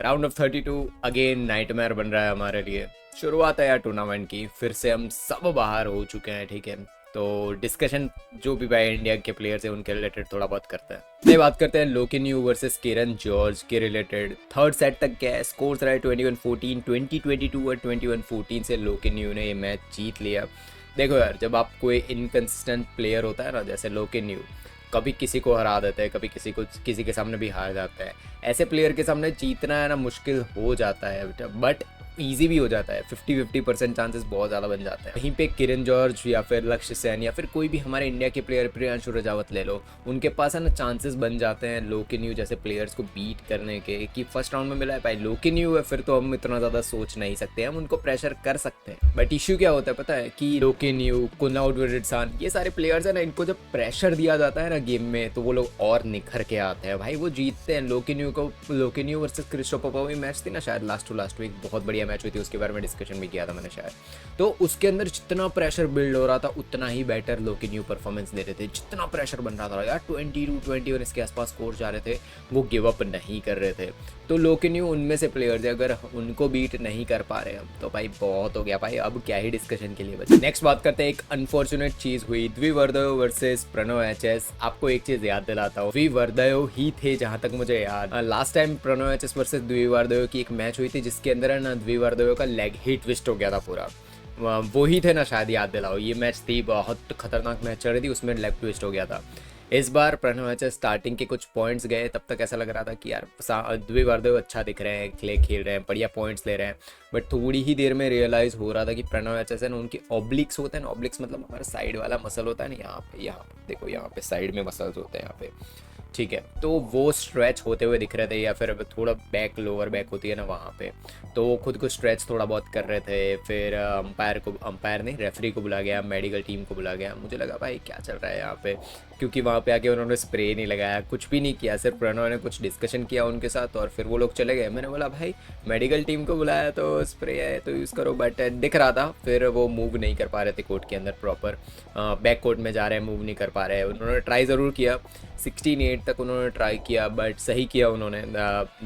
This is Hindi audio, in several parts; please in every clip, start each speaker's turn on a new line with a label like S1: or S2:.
S1: राउंड ऑफ 32 अगेन नाइटमेयर बन रहा है हमारे लिए। शुरुआत है यार टूर्नामेंट की, फिर से हम सब बाहर हो चुके हैं, ठीक है। तो डिस्कशन जो भी भाई इंडिया के प्लेयर्स हैं उनके रिलेटेड थोड़ा बहुत करते हैं। नहीं, बात करते हैं लोकिन यू वर्सेस किरण जॉर्ज के रिलेटेड। थर्ड सेट तक गए, स्कोर्स रहे 21-14, 20-22 और 21-14 से लोकिन यू ने ये मैच जीत लिया। देखो यार, जब आप कोई इनकंसिस्टेंट प्लेयर होता है ना, जैसे लोकिन यू कभी किसी को हरा देते हैं, कभी किसी के सामने भी हार जाता है। ऐसे प्लेयर के सामने जीतना है ना मुश्किल हो जाता है, बट ईजी भी हो जाता है। 50-50% चांसेस बहुत ज़्यादा बन जाते हैं। वहीं पे किरण जॉर्ज या फिर लक्ष्य सेन या फिर कोई भी हमारे इंडिया के प्लेयर, प्रियांशु रजावत ले लो, उनके पास है ना चांसेस बन जाते हैं लोकिन यू जैसे प्लेयर्स को बीट करने के, कि फर्स्ट राउंड में मिला है भाई लोकिन यू है, फिर तो हम इतना ज़्यादा सोच नहीं सकते, हम उनको प्रेशर कर सकते हैं। बट इश्यू क्या होता है पता है, कि लोकिन यू, कुनाउट विडिडसान, ये सारे प्लेयर्स है ना, इनको जब प्रेशर दिया जाता है ना गेम में, तो वो लोग और निखर के आते हैं भाई, वो जीतते हैं। लोकिन यू वर्सेस क्रिस्टोपोपोवी मैच थी ना शायद लास्ट टू लास्ट वीक, बहुत बढ़िया मैच हुई थी, उसके बारे में डिस्कशन भी किया था मैंने शायद। तो उसके अंदर जितना प्रेशर बिल्ड हो रहा था उतना ही बेटर लोकिन यू परफॉर्मेंस दे रहे थे। जितना प्रेशर बन रहा था यार, 22-21 इसके आसपास स्कोर जा रहे थे, वो गिव अप नहीं कर रहे थे। तो लोकिन यू उनमें से प्लेयर्स है, अगर उनको बीट नहीं कर पा रहे हम तो भाई बहुत हो गया भाई, अब क्या ही डिस्कशन के लिए बचे। नेक्स्ट बात करते हैं, एक अनफॉर्चुनेट चीज हुई, द्विवर्दयो वर्सेस प्रणव एचएस। आपको एक चीज याद दिलाता हूँ, द्विवर्दयो ही थे जहां तक मुझे याद। Last time Pranav HS versus द्विवर्दयो की एक मैच हुई थी, जिसके अंदर है ना द्विवर्दयो का लेग ही ट्विस्ट हो गया था पूरा। वो ही थे ना शायद, याद दिलाओ। ये मैच थी, बहुत खतरनाक मैच चल रही थी, उसमें लेग ट्विस्ट हो गया था। इस बार प्रणव एचएस स्टार्टिंग के कुछ पॉइंट्स गए, तब तक ऐसा लग रहा था कि यार द्विवर्दयो अच्छा दिख रहे हैं, खेल रहे हैं, बढ़िया पॉइंट्स ले रहे हैं। बट थोड़ी ही देर में रियलाइज़ हो रहा था कि प्रणव एचएस है ना, उनके ऑब्लिक्स होते हैं ना, ऑब्लिक्स मतलब हमारा साइड वाला मसल होता है ना, यहाँ पे देखो, यहाँ पे साइड में मसल्स होते हैं यहाँ पे, ठीक है। तो वो स्ट्रेच होते हुए दिख रहे थे, या फिर थोड़ा बैक, लोअर बैक होती है ना वहाँ पे, तो वो खुद को स्ट्रेच थोड़ा बहुत कर रहे थे। फिर अंपायर नहीं, रेफरी को बुला गया, मेडिकल टीम को बुला गया। मुझे लगा भाई क्या चल रहा है यहाँ पे, क्योंकि वहाँ पे आके उन्होंने स्प्रे नहीं लगाया, कुछ भी नहीं किया, सिर्फ प्रणव ने कुछ डिस्कशन किया उनके साथ और फिर वो लोग चले गए। मैंने बोला भाई मेडिकल टीम को बुलाया तो स्प्रे है तो यूज़ करो, बट दिख रहा था फिर वो मूव नहीं कर पा रहे थे कोर्ट के अंदर प्रॉपर, बैक कोर्ट में जा रहे हैं, मूव नहीं कर पा रहे हैं। उन्होंने ट्राई ज़रूर किया, 16-8 तक उन्होंने ट्राई किया, बट सही किया उन्होंने।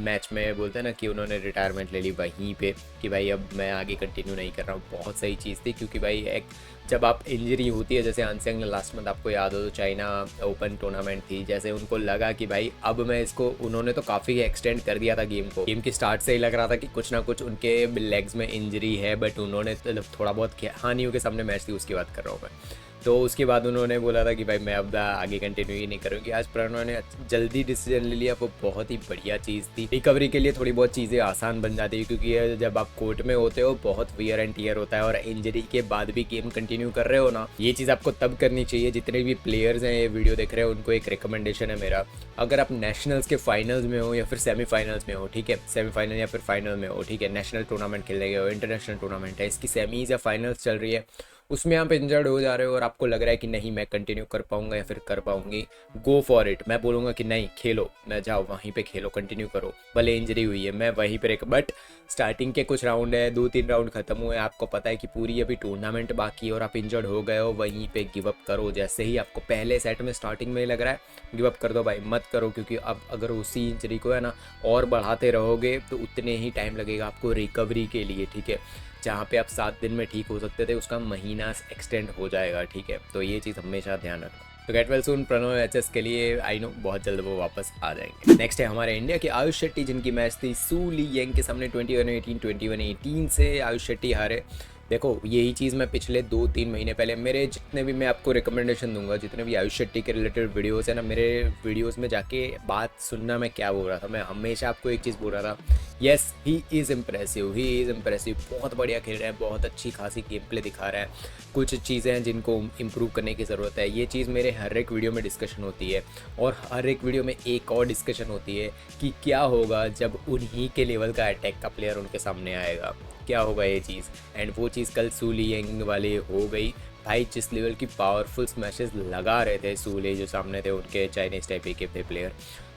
S1: मैच में बोलते हैं ना कि उन्होंने रिटायरमेंट ले ली वहीं पे, कि भाई अब मैं आगे कंटिन्यू नहीं कर रहा हूँ। बहुत सही चीज़ थी, क्योंकि भाई एक जब आप इंजरी होती है, जैसे आंसियांग ने लास्ट मंथ आपको याद हो तो चाइना ओपन टूर्नामेंट थी, जैसे उनको लगा कि भाई अब मैं इसको, उन्होंने तो काफ़ी एक्सटेंड कर दिया था गेम को, गेम की स्टार्ट से ही लग रहा था कि कुछ ना कुछ उनके लेग्स में इंजरी है, बट उन्होंने थोड़ा बहुत किया। हानियों के सामने मैच थी उसकी बात कर रहा हूँ मैं। तो उसके बाद उन्होंने बोला था कि भाई मैं अब आगे कंटिन्यू ही नहीं करूँगी। आज प्रणव ने जल्दी डिसीजन ले लिया, वो बहुत ही बढ़िया चीज़ थी। रिकवरी के लिए थोड़ी बहुत चीज़ें आसान बन जाती है, क्योंकि जब आप कोर्ट में होते हो बहुत वियर एंड टीयर होता है, और इंजरी के बाद भी गेम कंटिन्यू कर रहे हो ना, ये चीज़ आपको तब करनी चाहिए। जितने भी प्लेयर्स हैं ये वीडियो देख रहे हो, उनको एक रिकमेंडेशन है मेरा, अगर आप नेशनल्स के फाइनल्स में हो या फिर सेमीफाइनल्स में हो, ठीक है, सेमीफाइनल या फिर फाइनल में हो, ठीक है, नेशनल टूर्नामेंट खेलने गए हो, इंटरनेशनल टूर्नामेंट है, इसकी सेमीज या फाइनल्स चल रही है, उसमें आप इंजर्ड हो जा रहे हो और आपको लग रहा है कि नहीं मैं कंटिन्यू कर पाऊंगा या फिर कर पाऊंगी, गो फॉर इट। मैं बोलूँगा कि नहीं, खेलो, मैं जाओ वहीं पे खेलो, कंटिन्यू करो, भले इंजरी हुई है, मैं वहीं पर एक, बट स्टार्टिंग के कुछ राउंड है, 2-3 राउंड खत्म हुए, आपको पता है कि पूरी अभी टूर्नामेंट बाकी है और आप इंजर्ड हो गए हो, वहीं पे गिव अप करो। जैसे ही आपको पहले सेट में स्टार्टिंग में ही लग रहा है गिव अप कर दो भाई, मत करो, क्योंकि अब अगर उसी इंजरी को है ना और बढ़ाते रहोगे तो उतने ही टाइम लगेगा आपको रिकवरी के लिए, ठीक है। जहाँ पे आप 7 दिन में ठीक हो सकते थे, उसका महीना एक्सटेंड हो जाएगा, ठीक है। तो ये चीज़ हमेशा ध्यान रखना। तो get well soon Pranav H S के लिए, आई नो बहुत जल्द वो वापस आ जाएंगे। नेक्स्ट है हमारे इंडिया के आयुष शेट्टी, जिनकी मैच थी सू ली यंग के सामने 21-18 से आयुष शेट्टी हारे। देखो यही चीज़ मैं पिछले 2-3 महीने पहले, मेरे जितने भी, मैं आपको रिकमेंडेशन दूंगा, जितने भी आयुष शेट्टी के रिलेटेड वीडियोस है ना, मेरे वीडियोस में जाके बात सुनना मैं क्या बोल रहा था। मैं हमेशा आपको एक चीज़ बोल रहा था, येस ही इज़ इम्प्रेसिव, बहुत बढ़िया खेल रहा है, बहुत अच्छी खासी गेम प्ले दिखा रहा है, कुछ चीज़ें हैं जिनको इम्प्रूव करने की ज़रूरत है। ये चीज़ मेरे हर एक वीडियो में डिस्कशन होती है, और हर एक वीडियो में एक और डिस्कशन होती है कि क्या होगा जब उन्हीं के लेवल का अटैक का प्लेयर उनके सामने आएगा, क्या होगा ये चीज़। एंड वो चीज़ कल सूली यंग वाले हो गई भाई, जिस लेवल की पावरफुल स्मैशेस लगा रहे थे सूले जो सामने थे उनके चाइनीज़ टाइप के थे प्लेयर,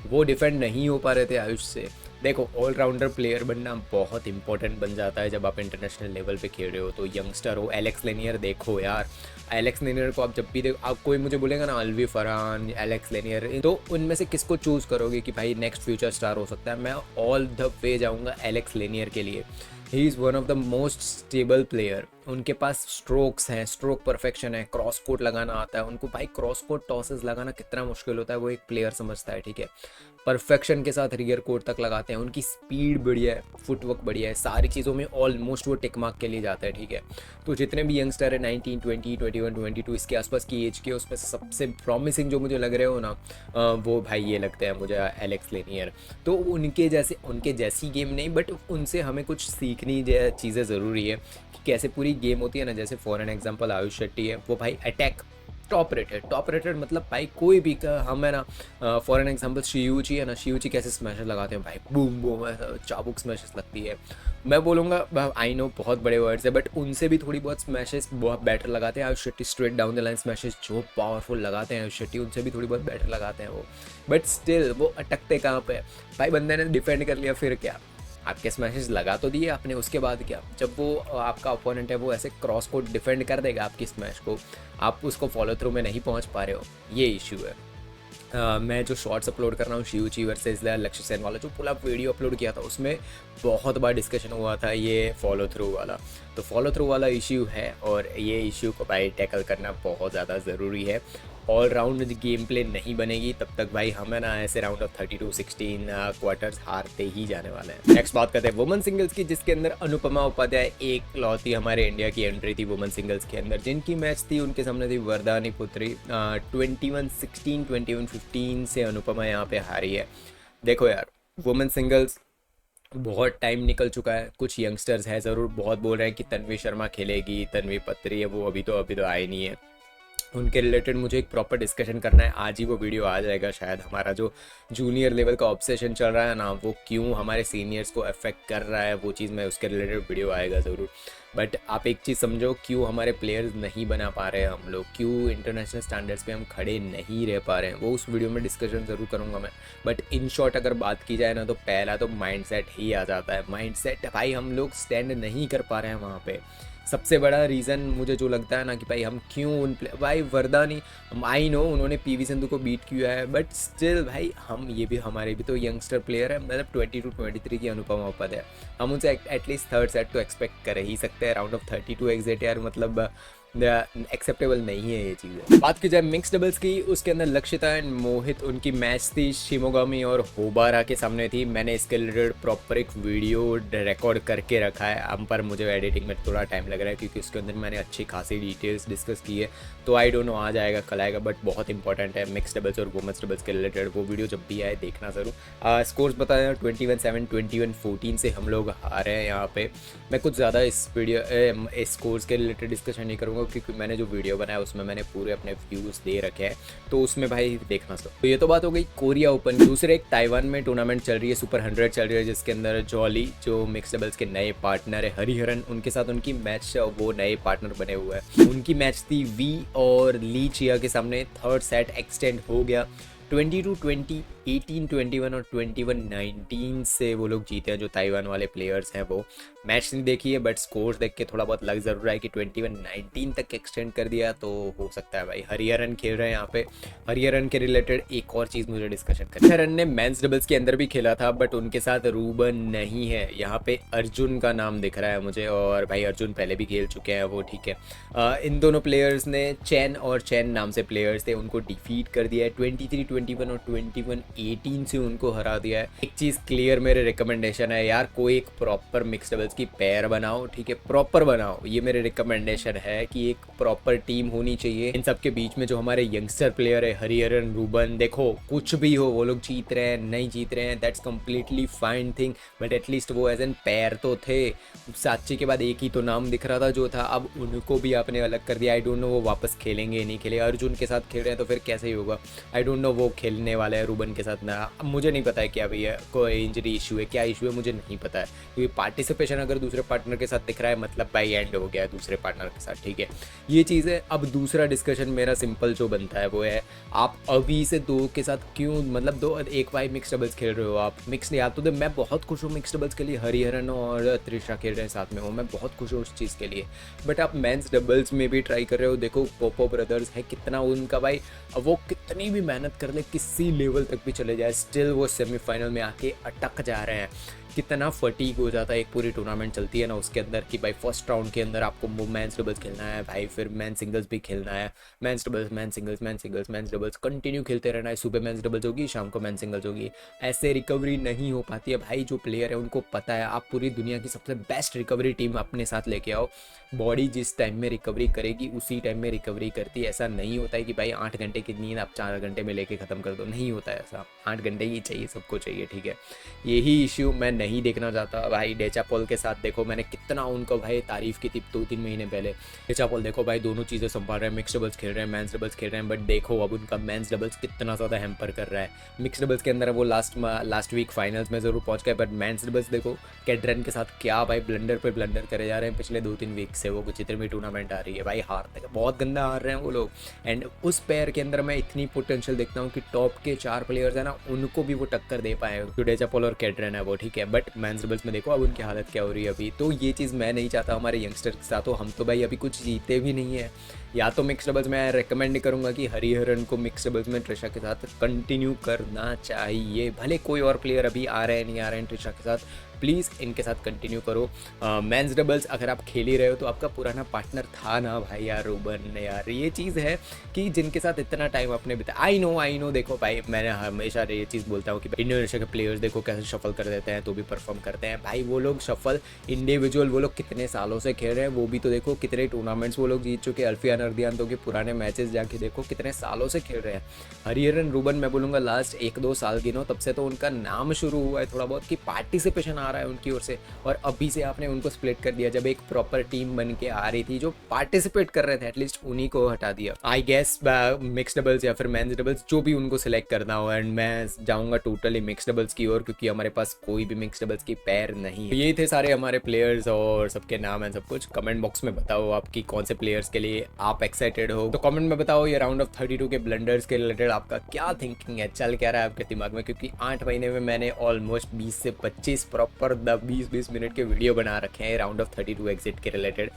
S1: वो डिफेंड नहीं हो पा रहे थे आयुष से। देखो ऑलराउंडर प्लेयर बनना बहुत इंपॉर्टेंट बन जाता है जब आप इंटरनेशनल लेवल पे खेल रहे हो। तो यंगस्टर हो, एलेक्स लेनियर देखो यार, एलेक्स लेनियर को आप जब भी देखो, आप कोई मुझे बोलेगा ना अलवी फरहान, एलेक्स लेनियर, तो उनमें से किसको चूज़ करोगे कि भाई नेक्स्ट फ्यूचर स्टार हो सकता है? मैं ऑल द वे जाऊँगा एलेक्स लेनियर के लिए। He is one of the most stable player. उनके पास स्ट्रोक्स हैं, स्ट्रोक परफेक्शन है, क्रॉस कोट लगाना आता है उनको। भाई क्रॉस कोट टॉसेस लगाना कितना मुश्किल होता है वो एक प्लेयर समझता है, ठीक है। परफेक्शन के साथ रियर कोट तक लगाते हैं, उनकी स्पीड बढ़िया है, फुटवर्क बढ़िया है, सारी चीज़ों में ऑलमोस्ट वो टिक मार्क के लिए जाता है, ठीक है। तो जितने भी यंगस्टर है 19, 20, 21, 22 इसके आसपास की एज के, उसमें से सबसे प्रॉमिसिंग जो मुझे लग रहे हो ना, वो भाई ये लगते हैं मुझे एलेक्स लेनियर। तो उनके जैसी गेम नहीं, बट उनसे हमें कुछ सीखनी चीज़ें ज़रूरी है कि कैसे पूरी गेम होती है ना। जैसे for an example Ayush Shetty है, वो भाई अटैक टॉप रेटेड मतलब भाई कोई भी हम है ना, फॉर एन एग्जांपल शियूची है ना, शियूची कैसे स्मैशर लगाते हैं भाई, बूम बूम ऐसा चाबुक स्मैशेस लगती है। मैं बोलूँगा आई नो बहुत बड़े वर्ड्स है, बट उनसे भी थोड़ी बहुत स्मैशेस बहुत बेटर लगाते हैं Ayush Shetty. Straight down the line smashes जो पावरफुल लगाते हैं आयुष शेट्टी, उनसे भी थोड़ी बहुत बेटर लगाते हैं वो। बट स्टिल वो अटकते कहाँ पे भाई, बंदे ने डिफेंड कर लिया फिर क्या, आपके स्मैशेस लगा तो दिए आपने, उसके बाद क्या? जब वो आपका ओपोनेंट है वो ऐसे क्रॉस को डिफेंड कर देगा आपकी स्मैश को, आप उसको फॉलो थ्रू में नहीं पहुंच पा रहे हो, ये इशू है। मैं जो शॉर्ट्स अपलोड कर रहा हूँ शिवची वर्सेस लक्ष्य सेन वाला, जो पूरा वीडियो अपलोड किया था उसमें बहुत बार डिस्कशन हुआ था ये फॉलो थ्रू वाला। तो फॉलो थ्रू वाला इशू है और ये इशू को भाई टैकल करना बहुत ज़्यादा ज़रूरी है। ऑल राउंड गेम प्ले नहीं बनेगी तब तक भाई हमें ना ऐसे राउंड ऑफ 32-16 क्वार्टर्स हारते ही जाने वाले हैं। नेक्स्ट बात करते हैं वुमेन सिंगल्स की, जिसके अंदर अनुपमा उपाध्याय एक लौती हमारे इंडिया की एंट्री थी वुमेन सिंगल्स के अंदर। जिनकी मैच थी उनके सामने थी वरदानी पुत्री। 21-16, 21-15 से अनुपमा यहाँ पे हारी है। देखो यार, वुमेन सिंगल्स बहुत टाइम निकल चुका है, कुछ यंगस्टर्स हैं ज़रूर बहुत बोल रहे हैं कि तन्वी शर्मा खेलेगी, तन्वी पत्री है वो अभी तो आए नहीं है। उनके रिलेटेड मुझे एक प्रॉपर डिस्कशन करना है, आज ही वो वीडियो आ जाएगा शायद। हमारा जो जूनियर लेवल का ऑब्सेशन चल रहा है ना, वो क्यों हमारे सीनियर्स को अफेक्ट कर रहा है, वो चीज़ मैं उसके रिलेटेड वीडियो आएगा ज़रूर। बट आप एक चीज़ समझो, क्यों हमारे प्लेयर्स नहीं बना पा रहे हैं हम लोग, क्यों इंटरनेशनल स्टैंडर्ड्स पे हम खड़े नहीं रह पा रहे हैं, वो उस वीडियो में डिस्कशन ज़रूर करूँगा मैं। बट इन शॉर्ट अगर बात की जाए ना, तो पहला तो माइंडसेट ही आ जाता है। माइंडसेट भाई हम लोग स्टैंड नहीं कर पा रहे हैं वहाँ पे। सबसे बड़ा रीज़न मुझे जो लगता है ना कि भाई हम क्यों भाई वरदानी, आई नो उन्होंने पीवी सिंधु को बीट किया है, बट स्टिल भाई हम ये भी, हमारे भी तो यंगस्टर प्लेयर है, मतलब 22-23 की अनुपमा उपाध्याय, हम उनसे एटलीस्ट थर्ड सेट तो एक्सपेक्ट कर ही सकते हैं। राउंड ऑफ 32 एग्जिट यार, मतलब एक्सेप्टेबल नहीं है ये चीज़ें। बात की जाए मिक्स डबल्स की, उसके अंदर लक्षिता एंड मोहित, उनकी मैच थी शिमोगामी और होबारा के सामने थी। मैंने इसके रिलेटेड प्रॉपर एक वीडियो रिकॉर्ड करके रखा है, हम पर मुझे एडिटिंग में थोड़ा टाइम लग रहा है क्योंकि उसके अंदर मैंने अच्छी खासी डिटेल्स डिस्कस की है। तो आई डोंट नो आ जाएगा कल आएगा, बट बहुत इंपॉर्टेंट है मिक्स डबल्स और वुमेन्स डबल्स के रिलेटेड। वो वीडियो जब भी आए देखना ज़रूर। स्कोर्स बताया 21-7, 21-14 से हम लोग हारे हैं यहाँ पे। मैं कुछ ज़्यादा इस वीडियो इस स्कोर्स के रिलेटेड डिस्कशन नहीं करूँगा क्योंकि मैंने जो वीडियो बनाया उसमें मैंने पूरे अपने व्यूज़ दे रखे हैं, तो उसमें भाई देखना सब। तो ये तो बात हो गई कोरिया ओपन। दूसरे एक ताइवान में टूर्नामेंट चल रही है, सुपर 100 चल रही है, जिसके अंदर जॉली जो मिक्स डबल्स के नए पार्टनर है, हरिहरन, उनके साथ उनकी मैच, वो नए पार्टनर बने हुए हैं। उनकी मैच थी वी और ली चिया के सामने। थर्ड सेट एक्सटेंड हो गया 22-20, 18-21 और 21-19 से वो लोग जीते हैं, जो ताइवान वाले प्लेयर्स हैं। वो मैच नहीं देखी है बट स्कोर्स देख के थोड़ा बहुत लग ज़रूर रहा है कि 21-19 तक एक्सटेंड कर दिया तो हो सकता है भाई। हरिहरन खेल रहे हैं यहाँ पे। हरिहरन के रिलेटेड एक और चीज़ मुझे डिस्कशन करनी है। हरिहरन ने मेंस डबल्स के अंदर भी खेला था बट उनके साथ रूबन नहीं है, यहाँ पे अर्जुन का नाम दिख रहा है मुझे, और भाई अर्जुन पहले भी खेल चुके हैं वो, ठीक है। इन दोनों प्लेयर्स ने चैन नाम से प्लेयर्स थे, उनको डिफीट कर दिया है। 23-21 और 21-18 से उनको हरा दिया है। एक चीज़ क्लियर मेरे रिकमेंडेशन है यार, कोई एक प्रॉपर मिक्स डबल्स की पेयर बनाओ, ठीक है, प्रॉपर बनाओ, ये मेरे रिकमेंडेशन है कि एक प्रॉपर टीम होनी चाहिए। इन सब के बीच में जो हमारे यंगस्टर प्लेयर है हरिहरन, रूबन, देखो कुछ भी हो, वो लोग जीत रहे हैं नहीं जीत रहे हैं that's completely fine thing, but at least वो एज एन पेयर तो थे। साची के बाद एक ही तो नाम दिख रहा था जो था, अब उनको भी आपने अलग कर दिया। आई डोंट नो वो वापस खेलेंगे नहीं खेले, अर्जुन के साथ खेल रहे हैं तो फिर कैसे ही होगा। आई डोंट नो वो खेलने वाले हैं रूबन के साथ ना, अब मुझे नहीं पता है कि अभी कोई इंजरी इशू है, क्या इशू है मुझे नहीं पता है, क्योंकि पार्टिसिपेशन अगर दूसरे पार्टनर के साथ दिख रहा है मतलब भाई एंड हो गया है दूसरे पार्टनर के साथ, ठीक है, ये चीज़ है। अब दूसरा डिस्कशन मेरा सिंपल जो बनता है वो है, आप अभी से दो के साथ क्यों, मतलब दो एक भाई मिक्स डबल्स खेल रहे हो आप, मिक्स या तो मैं बहुत खुश हूँ मिक्स डबल्स के लिए, हरिहरन और त्रिशा खेल रहे हैं साथ में, हूँ मैं बहुत खुश हूँ उस चीज़ के लिए, बट आप मेंस डबल्स में भी ट्राई कर रहे हो, देखो पोपो ब्रदर्स है कितना उनका भाई, वो कितनी भी मेहनत कर ले, किसी लेवल तक भी चले जाए, स्टिल वो सेमीफाइनल में आके अटक जा रहे हैं, कितना फटीक हो जाता है एक पूरी टूर्नामेंट चलती है ना उसके अंदर, कि भाई फर्स्ट राउंड के अंदर आपको मेंस डबल्स खेलना है भाई, फिर मेन सिंगल्स भी खेलना है, men's doubles main singles main singles men's doubles continue खेलते रहना है, सुबह मेंस डबल्स होगी शाम को मेन सिंगल्स होगी, ऐसे रिकवरी नहीं हो पाती है भाई। जो प्लेयर है उनको पता है, आप पूरी दुनिया की सबसे बेस्ट रिकवरी टीम अपने साथ लेके आओ, बॉडी जिस टाइम में रिकवरी करेगी उसी टाइम में रिकवरी करती है, ऐसा नहीं होता है कि भाई 8 घंटे की नींद आप 4 घंटे में लेके ख़त्म कर दो, नहीं होता है ऐसा, 8 घंटे ही चाहिए, सबको चाहिए, ठीक है। यही इश्यू मैं नहीं देखना चाहता भाई। डेचा पॉल के साथ देखो मैंने कितना उनको भाई तारीफ़ की थी 2-3 महीने पहले, डेचा पॉल देखो भाई दोनों चीज़ें संभाल रहे हैं, मिक्स डबल्स खेल रहे हैं, मेंस डबल्स खेल रहे हैं, बट देखो अब उनका मेंस डबल्स कितना ज़्यादा हैम्पर कर रहा है। मिक्स डबल्स के अंदर वो लास्ट वीक फाइनल्स में ज़रूर पहुँच गए, बट मेंस डबल्स देखो कैड्रन के साथ क्या भाई ब्लंडर पे ब्लंडर करे जा रहे हैं पिछले 2-3 वीक से, वो जितने भी टूर्नामेंट आ रही है भाई हारते हैं, बहुत गंदा हार रहे हैं वो लोग। एंड उस पेयर के अंदर मैं इतनी पोटेंशियल देखता हूँ कि टॉप के 4 प्लेयर्स है ना उनको भी वो टक्कर दे पाए, जो डेचा पॉल और कैड्रन है वो, ठीक है, बट मेंस डबल्स में देखो अब उनकी हालत क्या हो रही है अभी, तो ये चीज़ मैं नहीं चाहता हमारे यंगस्टर के साथ हो, हम तो भाई अभी कुछ जीते भी नहीं है। या तो मिक्स डबल्स मैं रेकमेंड नहीं करूँगा कि हरिहरन को मिक्स डबल्स में त्रिशा के साथ कंटिन्यू करना चाहिए, भले कोई और प्लेयर अभी आ रहे हैं नहीं आ रहे हैं त्रिशा के साथ, प्लीज़ इनके साथ कंटिन्यू करो। मेंस डबल्स अगर आप खेल ही रहे हो तो आपका पुराना पार्टनर था ना भाई यार रूबन, यार ये चीज़ है कि जिनके साथ इतना टाइम आपने बिताया, आई नो देखो भाई मैंने हमेशा ये चीज़ बोलता हूँ कि इंडोनेशिया के प्लेयर्स देखो कैसे शफल कर देते हैं तो भी परफॉर्म करते हैं भाई, वो लोग शफल इंडिविजुअल वो लोग कितने सालों से खेल रहे हैं, वो भी तो देखो कितने टूर्नामेंट्स वो लोग जीत चुके, अल्फिया नर्दियान तो के पुराने मैचेस जाके देखो कितने सालों से खेल रहे हैं। हरिहरन रूबन मैं बोलूँगा लास्ट 1-2 साल गिनो तब से तो उनका नाम शुरू हुआ है थोड़ा बहुत कि पार्टिसिपेशन आ रहा है उनकी ओर से, और अभी से आपने उनको स्प्लिट कर दिया, जब एक प्रॉपर टीम बन के आ रही थी जो पार्टिसिपेट कर रहे थे एटलीस्ट उन्हीं को हटा दिया। आई गेस मिक्स डबल्स या फिर मेंस डबल्स जो भी उनको सिलेक्ट करना हो, एंड मैं जाऊंगा टोटली मिक्स डबल्स की ओर क्योंकि हमारे पास कोई भी मिक्स डबल्स की पैर नहीं है। ये थे सारे हमारे प्लेयर्स और सबके नाम है सब कुछ। कमेंट बॉक्स में बताओ आपकी कौन से प्लेयर्स के लिए आप एक्साइटेड हो, तो कमेंट में बताओ ये राउंड ऑफ 32 के ब्लंडर्स के रिलेटेड आपका क्या थिंकिंग है, चल क्या रहा है आपके दिमाग में, क्योंकि 8 महीने में मैंने ऑलमोस्ट 20 से 25 प्रॉपर 20-20 मिनट के वीडियो बना रखे हैं राउंड ऑफ 32 एग्जिट के रिलेटेड,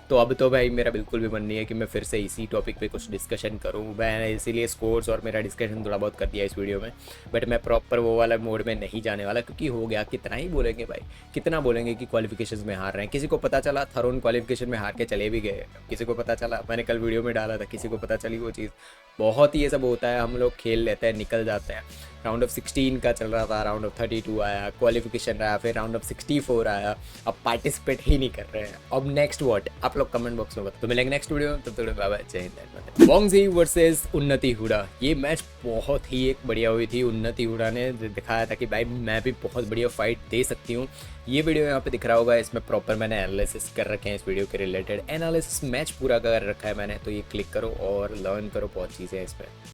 S1: तो अब तो भाई मेरा बिल्कुल भी मन नहीं है कि मैं फिर से इसी टॉपिक पे कुछ डिस्कशन करूँ। मैंने इसीलिए स्कोर्स और मेरा डिस्कशन थोड़ा बहुत कर दिया इस वीडियो में, बट मैं प्रॉपर वो वाला मोड में नहीं जाने वाला, क्योंकि हो गया कितना ही बोलेंगे भाई, कितना बोलेंगे कि क्वालिफिकेशंस में हार रहे हैं। किसी को पता चला थरोन क्वालिफिकेशन में हार के चले भी गए, किसी को पता चला, मैंने कल वीडियो में डाला था, किसी को पता चली वो चीज़। बहुत ही ये सब होता है, हम लोग खेल लेते हैं निकल जाते हैं। राउंड ऑफ 16 का चल रहा था, राउंड ऑफ 32 आया, क्वालिफिकेशन रहा, फिर राउंड ऑफ 64 आया, अब पार्टिसिपेट ही नहीं कर रहे हैं। अब नेक्स्ट व्हाट आप लोग कमेंट बॉक्स में बताओ। तो मिलेंगे नेक्स्ट वीडियो में, तब तक बाय बाय, जय हिंद। वोंगजी वर्सेस उन्नति हुडा, ये मैच बहुत ही एक बढ़िया हुई थी। उन्नति हुडा ने दिखाया था कि भाई मैं भी बहुत बढ़िया फाइट दे सकती हूँ। ये वीडियो यहाँ पे दिख रहा होगा, इसमें प्रॉपर मैंने एनालिसिस कर रखे हैं इस वीडियो के रिलेटेड, एनालिसिस मैच पूरा कर रखा है मैंने, तो ये क्लिक करो और लर्न करो बहुत चीज़ें हैं इसमें।